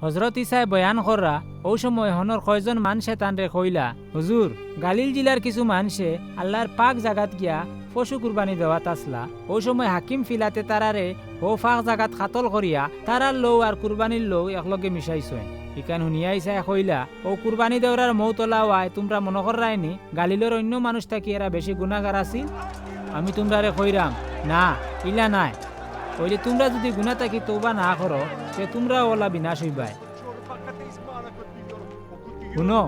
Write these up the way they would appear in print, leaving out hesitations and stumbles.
হজরত ইসায় বয়ান কররা ও সময় হনর কয়জন মানুষে তানরে কইলা, হুজুর গালিল জেলার কিছু মানুষে আল্লাহর পাক জাগাত গিয়া পশু কুরবানি দেওয়াত আসলা। ও সময় হাকিম ফিলাতে তারারে ও ফাঁক জাগাত খাতল করিয়া তারার লৌ আর কুরবানির লৌ একলগে মিশাইছেন। ইকান শুনিয়া ইসায় কইলা, ও কুরবানি দেওয়ার মৌতলা ওয়াই তোমরা মনে করাইনি গালিলের অন্য মানুষ থাকি এরা বেশি গুণাগার আছিল? আমি তোমরারে কইরাম না, ইলা নাই। কইলে তোমরা যদি গুণা থাকি তওবা না করো সে তোমরা ওলা বিনাশ হইবাই। শুনো,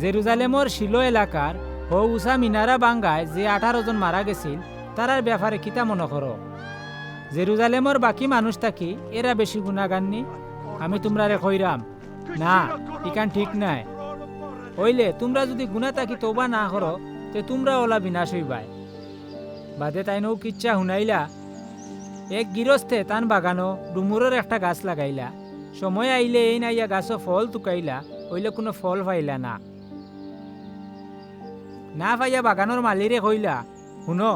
জেরুজালেমর শিলো এলাকার ও উষা মিনারা বাঙ্গায় যে 18 জন মারা গেছিল তারার ব্যাপারে কিতা মনে করো? জেরুজালেমর বাকি মানুষ থাকি এরা বেশি গুণাগাননি? আমি তোমরারে কইরাম না, ইকান ঠিক নাই। হইলে তোমরা যদি গুণা থাকি তওবা না করো তে তোমরা ওলা বিনাশ হইবাই। বাদে তাইনও কিচ্ছা শুনাইলা, এক গৃহস্থে তান বাগানো ডুমুরের একটা গাছ লাগাইলা। সময় আইলে এই নাইয়া গাছও ফল তুকাইলা, হইলে কোনো ফল পাইলা না। না পাইয়া বাগানোর মালিরে কইলা, শুনো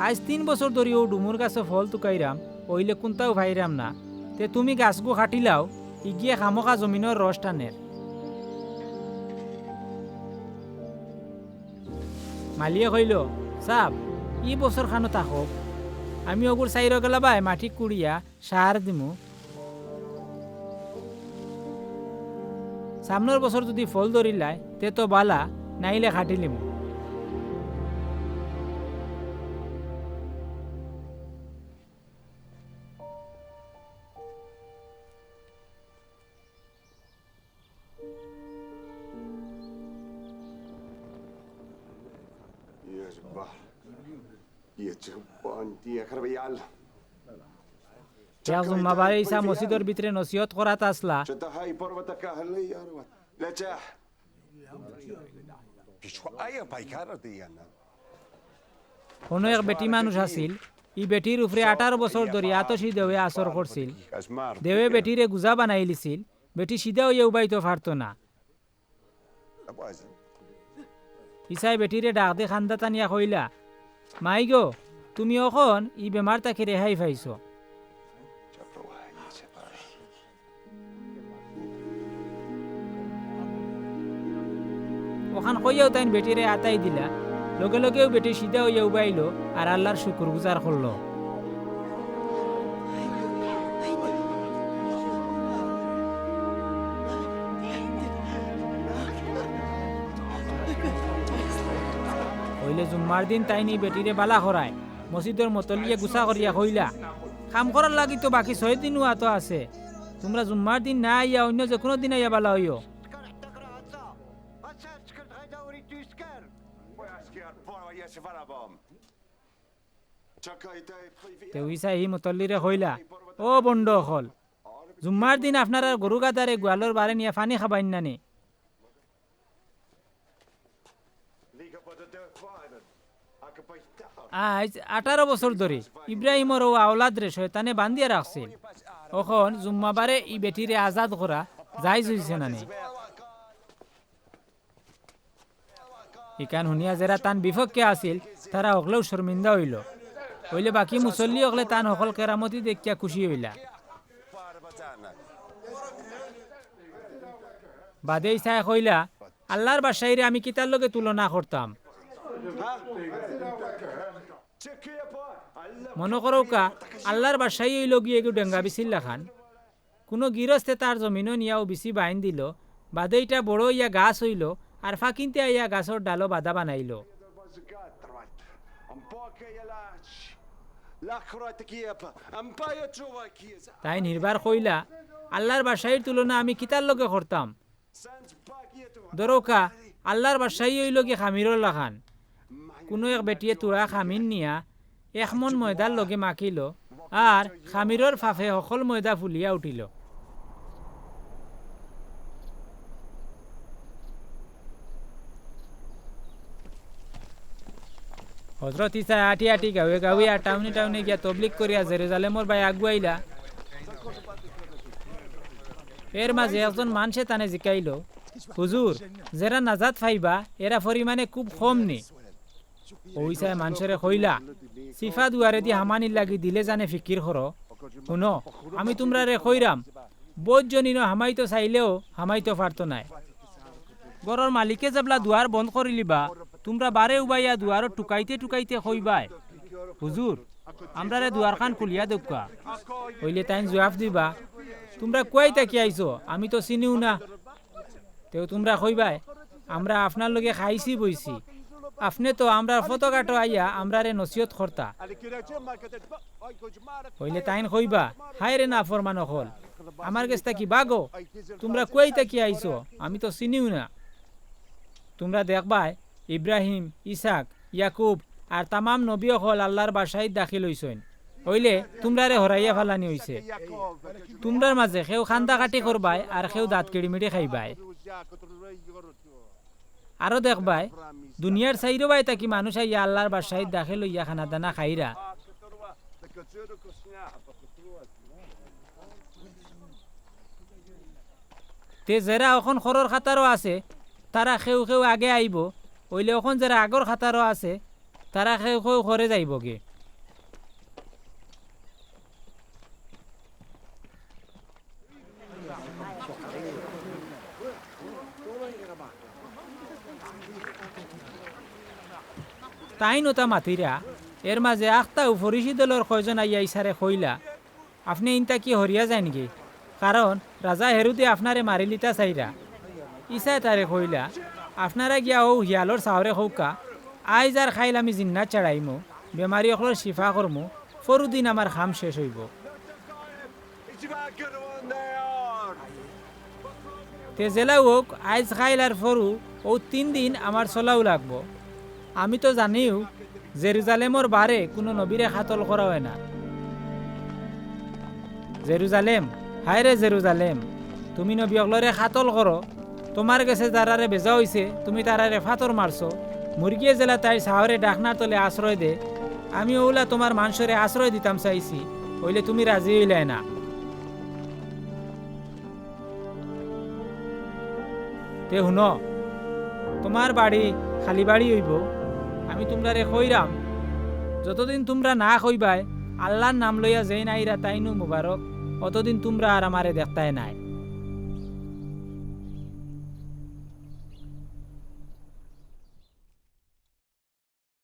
আজ 3 বছর ধরে ও ডুমুর গাছও ফল তুকাইরাম, হইলে কোনটাও ভাইরাম না। তে তুমি গাছগু কাটিলাও, ইগিয়ে খামোখা জমিনের রস টানের। মালিয়ে কইল, সাব ই বছর খানো থাকক, আমি ওগুর চাইর গেলা বাই মাটি কুড়িয়া সার দিমু। সামনের বছর যদি ফল ধরিলাই তে তো বালা, নাইলে খাটিলিমু। জুম্মাবারে ইসা মসজিদের ভিতরে নসিহত করাত আসলা। কোনো এক বেটি মানুষ আছিল, ই বেটির উপরে 18 বছর ধরে আতসী দেওয়ে আসর করছিল। দেওয়ে বেটিরে গুজা বানাই লিছিল, বেটি সিধা হইয়া উবাইতে পারত না। ইসাই বেটিরে ডাক দে খান্দা টানিয়া কইলা, মাই গো তুমি এখন ই বেমার তাকে রেহাই পাইছ। ওখান কইয়াও তাইন বেটিরে আতাই দিলা। লগে লগেও বেটি সিধা হইয়া উবাইল আর আল্লাহর শুকুর গুজার করল। হইলে জুম্মার দিন তাইনি বেটিরে বালা করায় মসজিদের মতলিয়ে গুছা করিয়া কইলা, কাম করার লাগি তো বাকি 6 দিন তো আছে, তোমরা জুম্মার দিন না আইয়া অন্য যে কোনো দিন আইয়া বালা হইও। ই মতল্লিরে কইলা, ও বন্ড হল, জুম্মার দিন আপনারা গরু গাদারে গোয়ালর বারে নিয়ে পানি খাবাইন নানি? আজ 18 বছর ধরে ইব্রাহিমর ও আওলাদ রে শয়তানে বান্ধিয়া রাখছিল। এখন জুম্মাবারে ই বেটিরে আজাদ করা জায়েজ হইছে নানি? ইকান শুনিয়া যারা তান বিপক্ষে আছিল তারা হকলেও শর্মিন্দা হইল। হইলে বাকি মুসল্লি হকলে তান সকল কেরামতি দেখিয়া খুশি হইলা। বাদে ইসায় কইলা, আল্লাহর বাদশাহীরে আমি কিতার লগে তুলনা করতাম? মনে করো কা আল্লাহর বাদশাহী হইল গিয়ে ডেঙ্গা বিছিল্লা খান। কোনো গৃহস্থে তার জমিনও নিয়াও বিছি বাইন দিল, বাদে ইটা বড় ইয়া গাছ হইল আর ফাঁকিনতে আইয়া গাছর ডালো বাধা বানাইল। তাই নির্বার কইলা, আল্লাহর বাদশাহীর তুলনা আমি কিতার লগে করতাম? দরকা আল্লাহর বাদশাহী হইল কি খামিরর লাখান। কোনো এক বেটিয়ে তুরা খামির নিয়া 1 মন ময়দার লগে মাখিল আর খামিরর ফাফে সকল ময়দা ফুলিয়া উঠিল। হযরত ঈসা আটি আটি গাঁৱে গাঁৱে আর টাউনে টাউনে গিয়া তবলিগ করিয়া জেরুজালেমর বাই আগুয়াইলা। এর মাঝে একজন মানুষে তানে জিকাইল, হুজুর যারা নাজাত পাইবা এরা পরিমাণে খুব কম নি। ওইসায় মানুষেরে কইলা, সিফা দুয়ারে দি হামানির লাগি দিলে জানে ফিকির করো। শুনো আমি তোমরা রে কইরাম, বহুত জনিন হামাইতো চাইলেও হামাইতো পারতো নাই। গরর মালিকে যাবলা দুয়ার বন্ধ করে লিবা, তোমরা বারে উবাইয়া দুয়ারও টুকাইতে টুকাইতে কইবাই, হুজুর আমরারে দুয়ার খান খুলিয়া দৌকা। হইলে তাই জবাব দিবা, তোমরা কই তাকি আইছো, আমি তো চিনিও না। তেও তোমরা কইবাই, আমরা আপনার লগে খাইছি বইছি, আপনি তো আমরা ফটোকাটো আইয়া আমরারে নসিহত করতা। হইলে তাইন কইবা, হায় রে না ফরমান হল, আমার কাছে তাকি বাগো, তোমরা কই তাকি আইছো, আমি তো চিনিও না। তোমরা দেখবাই ইব্রাহিম, ইসাক, ইয়াকুব আর তামাম নবী হল আল্লাহর বাসায় দাখিল হইছেন। হইলে তোমরারে হরাইয়া ফালানি হইছে। তোমরার মাঝে কেউ খান্দা কাটি করবাই আর কেউ দাঁত কেড়ি খাইবাই। আরো দেখবাই দুনিয়ার চাইরো বাই তাকি মানুষ আইয়া আল্লাহর বাসায় দাখিল হইয়া খানা দানা খাইরা। তে যারা এখন খরর খাতারও আছে তারা কেউ কেউ আগে আইব, হইলে এখন যারা আগর খাতারও আছে তারা কেউ কেউ ঘরে যাইব গে। তাই নতা মাতিরা এর মাঝে আখতা ফরিসি দলের কয়জন আইয়া ইসারে কইলা, আপনি ইনতা কি হরিয়া যায় নাকি, কারণ রাজা হেরুদে আপনারে মারি লিতা চাইরা। ইসায় তারে কইলা, আপনারা গিয়া ও হিয়ালর চাহরে হৌকা, আইজ আর খাইল আমি জিন্নাত চাড়াইমো, বেমারি অকলর শিফা করমু, ফরুদিন আমার খাম শেষ হইব। তে জেলা হোক আইজ খাইল আর ফরু ও 3 দিন আমার চলাও লাগবো। আমি তো জানিও জেরুজালেমর বারে কোনো নবীরে খাতল করা হয় না। জেরুজালেম, হায় রে জেরুজালেম, তুমি নবী অকলরে খাতল করো, তোমার কাছে যারারে বেজা হইছে তুমি তারারে ফাতর মারছো, মুরগিয়ে জেলা তাই সাহরে ডাকনার তলে আশ্রয় দে, আমি ওলা তোমার মানুষরে আশ্রয় দিতাম চাইছি, হইলে তুমি রাজি হইলে না। তে শুন, তোমার বাড়ি খালি বাড়ি হইব, আমি তোমরারে কইরাম যতদিন তোমরা না কইবাই আল্লাহর নাম লইয়া যেই নাইরা তাইনু মুবারক, অতদিন তোমরা আর আমারে দেখতাই নাই।